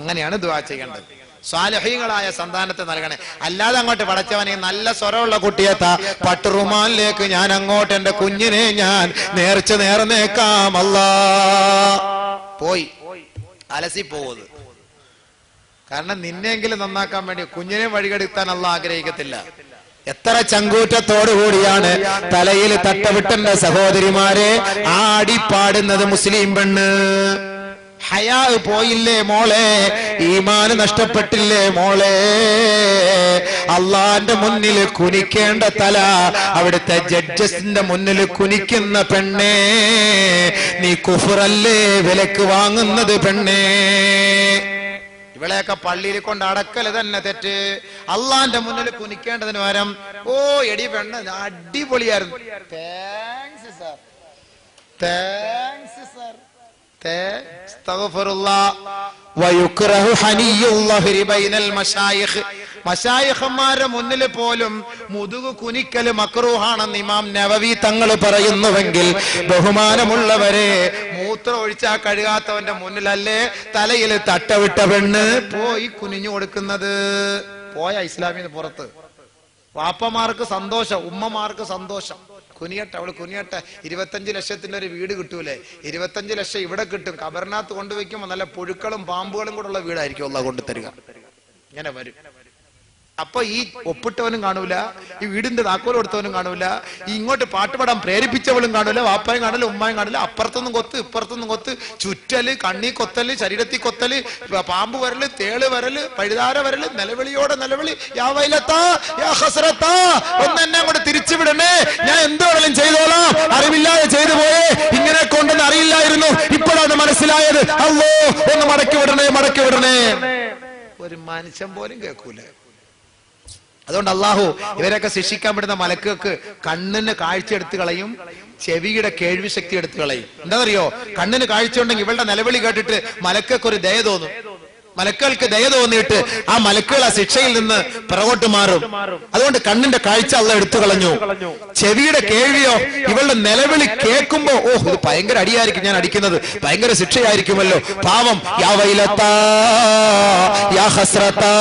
അങ്ങനെയാണ് ദുആ ചെയ്യേണ്ടത്. സ്വാലിഹീങ്ങളായ സന്താനത്തെ നൽകണേ. അല്ലാതെ അങ്ങോട്ട് പടച്ചവനെ നല്ല സ്വരമുള്ള കുട്ടിയെത്താ പട്ടുറുമാനിലേക്ക് ഞാൻ അങ്ങോട്ട് എന്റെ കുഞ്ഞിനെ ഞാൻ നേർന്നേക്കാം അല്ലാ പോയി അലസി പോവത്. കാരണം നിന്നെങ്കിലും നന്നാക്കാൻ വേണ്ടി കുഞ്ഞിനെ വഴികെടുത്താൻ അല്ലാഹ് ആഗ്രഹിക്കത്തില്ല. എത്ര ചങ്കൂറ്റത്തോടു കൂടിയാണ് തലയിൽ തട്ടവിട്ടന്റെ സഹോദരിമാരെ ആടിപ്പാടുന്നത് മുസ്ലിം പെണ്ണ്. ഹയാ പോയില്ലേ മോളെ, ഈമാന് നഷ്ടപ്പെട്ടില്ലേ മോളെ. അള്ളാന്റെ മുന്നിൽ കുനിക്കേണ്ട തല അവിടുത്തെ ജഡ്ജസിന്റെ മുന്നിൽ കുനിക്കുന്ന പെണ്ണേ, നീ കുഫറല്ലേ വിലക്ക് വാങ്ങുന്നത് പെണ്ണേ. ഇവളെയൊക്കെ പള്ളിയിൽ കൊണ്ട് അടക്കല് തന്നെ തെറ്റ്. അള്ളാന്റെ മുന്നിൽ കുനിക്കേണ്ടതിന് പകരം ഓ എടി പെണ്ണ് അടിപൊളിയായിരുന്നു, താങ്ക്സ് സാർ, താങ്ക്സ് സാർ, മശായിഖന്മാരുടെ മുന്നിൽ പോലും മുതുകു കുനിക്കല് മക്രൂഹാണെന്ന് ഇമാം നവവി തങ്ങൾ പറയുന്നുവെങ്കിൽ, ബഹുമാനമുള്ളവരെ മൂത്രം ഒഴിച്ചാ കഴുകാത്തവന്റെ മുന്നിലല്ലേ തലയിൽ തട്ടവിട്ട പെണ്ണ് പോയി കുനിഞ്ഞു കൊടുക്കുന്നത്? പോയ ഇസ്ലാമിന് പുറത്ത്. വാപ്പമാർക്ക് സന്തോഷം, ഉമ്മമാർക്ക് സന്തോഷം. കുനിയട്ടെ, അവള് കുനിയട്ടെ. 25 ലക്ഷത്തിന്റെ ഒരു വീട് കിട്ടൂലേ? 25 ലക്ഷം ഇവിടെ കിട്ടും. കബറിനകത്ത് കൊണ്ടുവയ്ക്കുമ്പോ നല്ല പുഴുക്കളും പാമ്പുകളും കൂടെ ഉള്ള വീടായിരിക്കും അള്ളാഹ് കൊണ്ടുതരിക. ഇങ്ങനെ വരും. അപ്പൊ ഈ ഒപ്പിട്ടവനും കാണൂല, ഈ വീടിന്റെ താക്കോൽ കൊടുത്തവനും കാണൂല, ഈ ഇങ്ങോട്ട് പാട്ടുപാടാൻ പ്രേരിപ്പിച്ചവളും കാണൂല, വാപ്പായും കാണൂല, ഉമ്മായും കാണൂല. അപ്പുറത്തൊന്നും കൊത്ത് ഇപ്പുറത്തൊന്നും കൊത്ത്, ചുറ്റല്, കണ്ണി കൊത്തല്, ശരീരത്തിൽ കൊത്തല്, പാമ്പ് വരല്, തേള് വരല്, പഴുതാര വരല്, നിലവിളിയോടെ നിലവിളി. യാ വൈലത്താ യാ ഹസ്രത്താ, ഒന്ന് എന്നെ അങ്ങോട്ട് തിരിച്ചുവിടണേ, ഞാൻ എന്തോടെങ്കിലും ചെയ്തോളാം, അറിവില്ലാതെ ചെയ്തു പോയേ, ഇങ്ങനെ കൊണ്ടെന്ന് അറിയില്ലായിരുന്നു, ഇപ്പോഴാണ് മനസ്സിലായത്, അല്ലോ ഒന്ന് മടക്കി വിടണേ, മടക്കി വിടണേ. ഒരു മനുഷ്യൻ പോലും കേൾക്കൂല. അതുകൊണ്ട് അള്ളാഹു ഇവരൊക്കെ ശിക്ഷിക്കാൻ പെടുന്ന മലക്കുകൾക്ക് കണ്ണിന് കാഴ്ച എടുത്തു കളയും, ചെവിയുടെ കേൾവി ശക്തി എടുത്തു കളയും. എന്താണെന്നറിയോ? കണ്ണിന് കാഴ്ച ഉണ്ടെങ്കിൽ ഇവളുടെ നിലവിളി കേട്ടിട്ട് മലക്കൾക്ക് ഒരു ദയ തോന്നും. മലക്കുകൾക്ക് ദയ തോന്നിയിട്ട് ആ മലക്കുകൾ ആ ശിക്ഷയിൽ നിന്ന് പിറകോട്ട് മാറും. അതുകൊണ്ട് കണ്ണിന്റെ കാഴ്ച അള്ളാഹ് എടുത്തു കളഞ്ഞു. ചെവിയുടെ കേൾവിയോ, ഇവളുടെ നിലവിളി കേൾക്കുമ്പോ ഓ ഇത് ഭയങ്കര അടിയായിരിക്കും ഞാൻ അടിക്കുന്നത്, ഭയങ്കര ശിക്ഷയായിരിക്കുമല്ലോ, പാവം. യാ വൈലത്താ യാ ഹസ്രത്താ,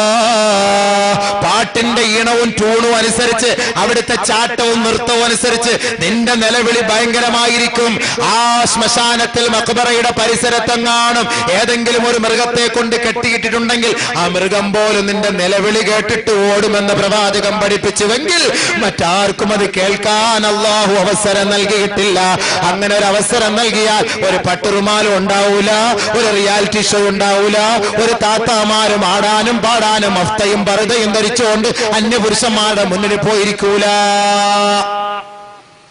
പാട്ടിന്റെ ഈണവും ട്യൂണും അനുസരിച്ച്, അവിടുത്തെ ചാട്ടവും നൃത്തവും അനുസരിച്ച് നിന്റെ നിലവിളി ഭയങ്കരമായിരിക്കും. ആ ശ്മശാനത്തിൽ മഖ്ബറയുടെ പരിസരത്തെങ്ങാനും ഏതെങ്കിലും ഒരു മൃഗത്തെ കൊണ്ട് കെട്ടിയിട്ടിട്ടുണ്ടെങ്കിൽ ആ മൃഗം പോലും നിന്റെ നിലവിളി കേട്ടിട്ട് ഓടുമെന്ന് പ്രവാചകം പഠിപ്പിച്ചുവെങ്കിൽ മറ്റാർക്കും അത് കേൾക്കാൻ അള്ളാഹു അവസരം നൽകിയിട്ടില്ല. അങ്ങനെ ഒരു അവസരം നൽകിയാൽ ഒരു പട്ടുറുമാലും ഉണ്ടാവൂല, ഒരു റിയാലിറ്റി ഷോ ഉണ്ടാവൂല, ഒരു താത്താമാരും ആടാനും പാടാനും മഫ്തയും പർദയും ധരിച്ചുകൊണ്ട് അന്യപുരുഷന്മാരുടെ മുന്നിൽ പോയിരിക്കൂല.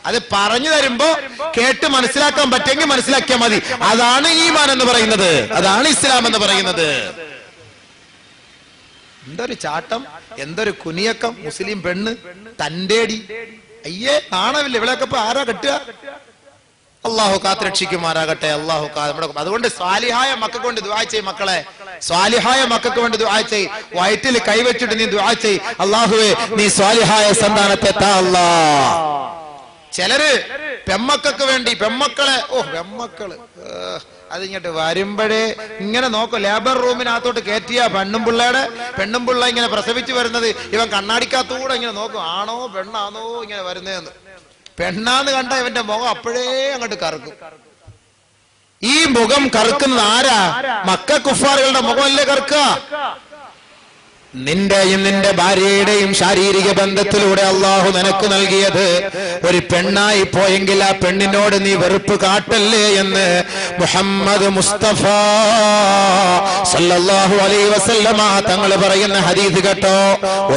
അത് പറഞ്ഞു തരുമ്പോ കേട്ട് മനസ്സിലാക്കാൻ പറ്റുമെങ്കിൽ മനസ്സിലാക്കിയാൽ മതി. അതാണ് ഈമാൻ എന്ന് പറയുന്നത്, അതാണ് ഇസ്ലാം എന്ന് പറയുന്നത്. എന്തൊരു ചാട്ടം, എന്തൊരു കുനിയക്കം. മുസ്ലിം പെണ്ണ് തന്റേടി. അയ്യേ നാണമില്ല. ഇവിടെയൊക്കെ ഇപ്പൊ ആരാ കെട്ടുക? അള്ളാഹു കാത്തുരക്ഷിക്കുമാറാകട്ടെ. അള്ളാഹു അതുകൊണ്ട് സ്വാലിഹായ മക്കൾക്ക് കൊണ്ട് ദുആ ചെയ്യ് മക്കളെ, സ്വാലിഹായ മക്കൾക്ക് വേണ്ടി ദുആ ചെയ്യ്. വയറ്റിൽ കൈവച്ചിട്ട് നീ ദുആ ചെയ്യ്, അള്ളാഹുവേ നീ സ്വാലിഹായ സന്താനത്തെ താ അല്ലാ. ചിലര് പെമ്മക്കൾക്ക് വേണ്ടി പെമ്മക്കളെ, ഓ പെമ്മക്കള് അതിങ്ങോട്ട് വരുമ്പോഴേ ഇങ്ങനെ നോക്കും. ലേബർ റൂമിനകത്തോട്ട് കയറ്റിയ പെണ്ണും പിള്ള ഇങ്ങനെ പ്രസവിച്ചു വരുന്നത് ഇവൻ കണ്ണാടിക്കകത്തൂടെ ഇങ്ങനെ നോക്കും, ആണോ പെണ്ണാണോ ഇങ്ങനെ വരുന്നതെന്ന്. പെണ്ണാന്ന് കണ്ട ഇവന്റെ മുഖം അപ്പോഴേ അങ്ങോട്ട് കറുക്കും. ഈ മുഖം കറുക്കുന്നത് ആരാ? മക്ക കുഫാറുകളുടെ മുഖമല്ലേ കറുക്കുക? നിന്റെയും നിന്റെ ഭാര്യയുടെയും ശാരീരിക ബന്ധത്തിലൂടെ അള്ളാഹു നിനക്ക് നൽകിയത് ഒരു പെണ്ണായി പോയെങ്കിൽ ആ പെണ്ണിനോട് നീ വെറുപ്പ് കാട്ടല്ലേ എന്ന് മുഹമ്മദ് മുസ്തഫ സല്ലല്ലാഹു അലൈഹി വസല്ലമ തങ്ങൾ പറയുന്ന ഹദീസ് കേട്ടോ.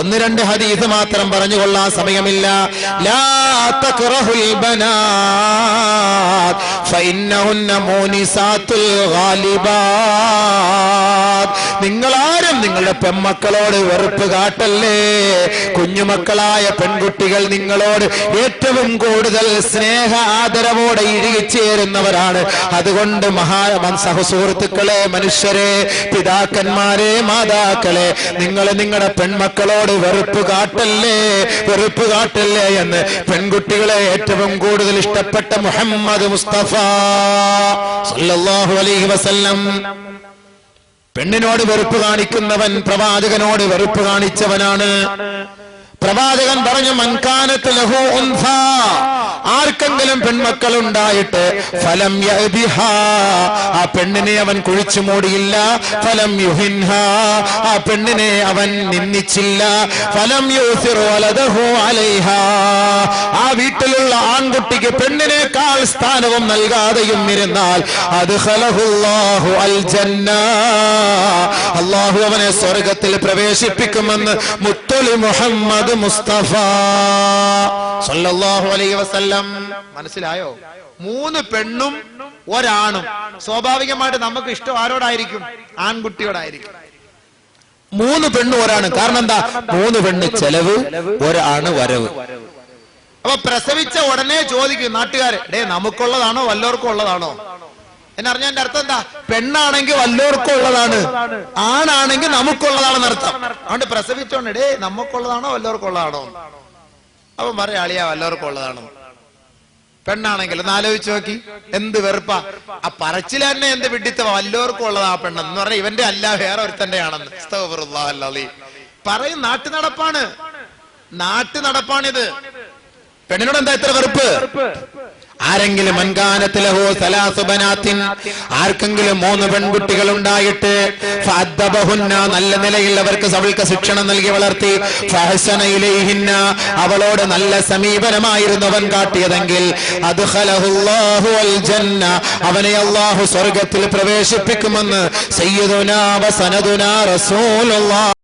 1-2 ഹദീസ് മാത്രം പറഞ്ഞുകൊള്ളാൻ സമയമില്ല. ലാ തക്റഹുൽ ബനാത് ഫഇന്നഹുന്ന മൂനിസാത്തുൽ ഗാലിബാത്. നിങ്ങളാരും നിങ്ങളുടെ പെൺമക്കളോട് വെറുപ്പ് കാട്ടല്ലേ. കുഞ്ഞുമക്കളായ പെൺകുട്ടികൾ നിങ്ങളോട് ഏറ്റവും കൂടുതൽ സ്നേഹ ആദരവോടെ ഇഴുകിച്ചേരുന്നവരാണ്. അതുകൊണ്ട് സഹസുഹൃത്തുക്കളെ, മനുഷ്യരെ, പിതാക്കന്മാരെ, മാതാക്കളെ, നിങ്ങൾ നിങ്ങളുടെ പെൺമക്കളോട് വെറുപ്പ് കാട്ടല്ലേ, വെറുപ്പ് കാട്ടല്ലേ എന്ന് പെൺകുട്ടികളെ ഏറ്റവും കൂടുതൽ ഇഷ്ടപ്പെട്ട മുഹമ്മദ് മുസ്തഫ സല്ലല്ലാഹു അലൈഹി വസല്ലം പെണ്ണിനോട് വെറുപ്പ് കാണിക്കുന്നവൻ പ്രവാചകനോട് വെറുപ്പ് കാണിച്ചവനാണ്. പ്രവാചകൻ പറഞ്ഞു, മൻകാനത്ത് ലഹു ഉൻസ, ആർക്കെങ്കിലും പെൺമക്കൾ ഉണ്ടായിട്ട് ഫലം യഅ്ബിഹാ, ആ പെണ്ണിനെ അവൻ കുഴിച്ചു മൂടിയില്ല, ഫലം യുഹിൻഹാ, ആ പെണ്ണിനെ അവൻ നിന്ദിച്ചില്ല, ഫലം യൂസിറു വലദഹു അലൈഹാ, ആ വീട്ടിലുള്ള ആൺകുട്ടിക്ക് പെണ്ണിനേക്കാൾ സ്ഥാനവും നൽകാതെയും ഇരുന്നാൽ അദ്ഖലഹുല്ലാഹു അൽ ജന്ന, അല്ലാഹു അവനെ സ്വർഗ്ഗത്തിൽ പ്രവേശിപ്പിക്കുമെന്ന് മുത്തലി മുഹമ്മദ് മുസ്തഫ സല്ലല്ലാഹു അലൈഹി വസല്ലം. മനസ്സിലായോ? 3 പെണ്ണും ഒരാണും. സ്വാഭാവികമായിട്ട് നമുക്ക് ഇഷ്ടം ആരോടായിരിക്കും? ആൺകുട്ടിയോടായിരിക്കും. 3 പെണ്ണും ഒരാണ്. കാരണം എന്താ? 3 പെണ്ണ് ചെലവ്, ഒരാണ് വരവ്. അപ്പൊ പ്രസവിച്ച ഉടനെ ചോദിക്കും നാട്ടുകാരെ, നമുക്കുള്ളതാണോ വല്ലവർക്കും ഉള്ളതാണോ എന്നറിഞ്ഞ എന്റെ അർത്ഥം എന്താ? പെണ്ണാണെങ്കിൽ വല്ലവർക്കും ഉള്ളതാണ്, ആണാണെങ്കിൽ നമുക്കുള്ളതാണെന്ന് അർത്ഥം. അതുകൊണ്ട് പ്രസവിച്ചോണ്ട് നമുക്കുള്ളതാണോ വല്ലവർക്കും ഉള്ളതാണോ? അപ്പൊ പറയാ, അളിയാ വല്ലവർക്കും ഉള്ളതാണോ. പെണ്ണാണെങ്കിൽ ഒന്ന് ആലോചിച്ച് നോക്കി, എന്ത് വെറുപ്പാ ആ പറച്ചിൽ തന്നെ, എന്ത് വിഡിത്ത, വല്ലവർക്കും ഉള്ളതാ ആ പെണ്ണെന്ന് പറഞ്ഞാൽ ഇവന്റെ അല്ല വേറെ ഒരുത്തന്റെ ആണെന്ന്. അസ്തഗ്ഫിറുല്ലാഹ്. പറയും നാട്ടു നടപ്പാണ്, നാട്ടു നടപ്പാണിത്. പെണ്ണിനോട് എന്താ ഇത്ര വെറുപ്പ്? ആരെങ്കിലും മൻകാനത്ത് ലഹു സലാസു ബനാത്തിൻ, ആർക്കെങ്കിലും 3 പെൺകുട്ടികൾ ഉണ്ടായിട്ട് ഫഅദ്ദബഹുന്ന, നല്ല നിലയിൽ അവർക്ക് അവൾക്ക് ശിക്ഷണം നൽകി വളർത്തി, ഫഹസന ഇലൈഹിന്ന, അവളോട് നല്ല സമീപനമായിരുന്നു അവൻ കാട്ടിയതെങ്കിൽ അദ്ഖലഹുല്ലാഹു അൽ ജന്ന, അവനെ അല്ലാഹു സ്വർഗ്ഗത്തിൽ പ്രവേശിപ്പിക്കുമെന്ന് സയ്യിദുനാ വ സനദുനാ റസൂലുള്ളാഹ്